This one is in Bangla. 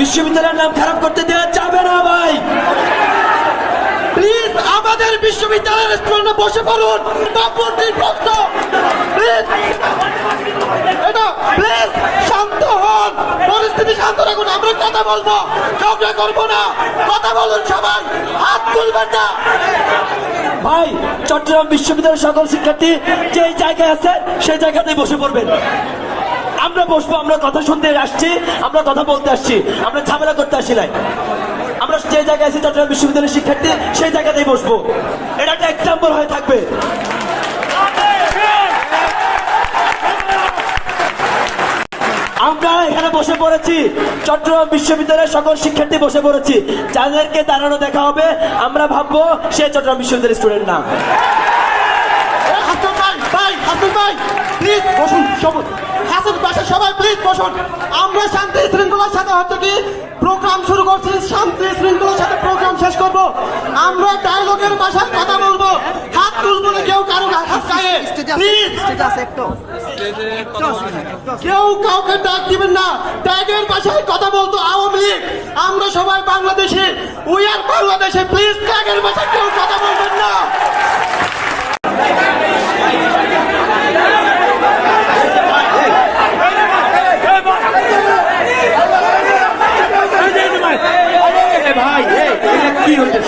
বিশ্ববিদ্যালয়ের নাম খারাপ করতে দেওয়া যাবে না ভাই। প্লিজ আমাদের বিশ্ববিদ্যালয়ের স্টুডেন্টরা বসে পড়ুন। বাপুটির প্রশ্ন প্লিজ, এটা প্লিজ শান্ত হন, পরিস্থিতি শান্ত রাখুন। আমরা কথা বলবো, ঝগড়া করবো না। কথা বলুন সবাই, হাত তুলবেন না। ভাই চট্টগ্রাম বিশ্ববিদ্যালয়ের সকল শিক্ষার্থী যেই জায়গায় আছে সেই জায়গাতেই বসে পড়বেন। আমরা বসবো, আমরা কথা শুনতে আসছি, আমরা কথা বলতে আসছি, আমরা ঝামেলা করতে আসি নাই। আমরা যে জায়গায় আছি চট্টগ্রাম বিশ্ববিদ্যালয়ের শিক্ষার্থী সেই জায়গাতেই বসবো। এটা একটা এক্সাম্পল হয়ে থাকবে। আমরা এখানে বসে পড়েছি, চট্টগ্রাম বিশ্ববিদ্যালয়ের সকল শিক্ষার্থী বসে পড়েছি। যাদেরকে দাঁড়ানো দেখা হবে আমরা ভাববো সে চট্টগ্রাম বিশ্ববিদ্যালয়ের স্টুডেন্ট না। হাসান ভাই প্লিজ বসুন, হাসান বাসা সবাই প্লিজ বসুন। আমরা শান্তি শৃঙ্খলার সাথে হচ্ছে কি প্রোগ্রাম শুরু করছি, শান্তি শৃঙ্খলার সাথে প্রোগ্রাম শেষ করব। আমরা ডায়লগের ভাষায় কথা বলবো, হাত তুলবো না কেউ কারো হাত গায়ে। প্লিজ কেউ কাউকে ডাক দিবেন না। ট্যাগের ভাষায় কথা বলতো আওয়ামী লীগ, আমরা সবাই বাংলাদেশি, উই আর বাংলাদেশে। প্লিজ ট্যাগের ভাষায় কেউ কথা বলবেন না। ভাই কি হচ্ছে?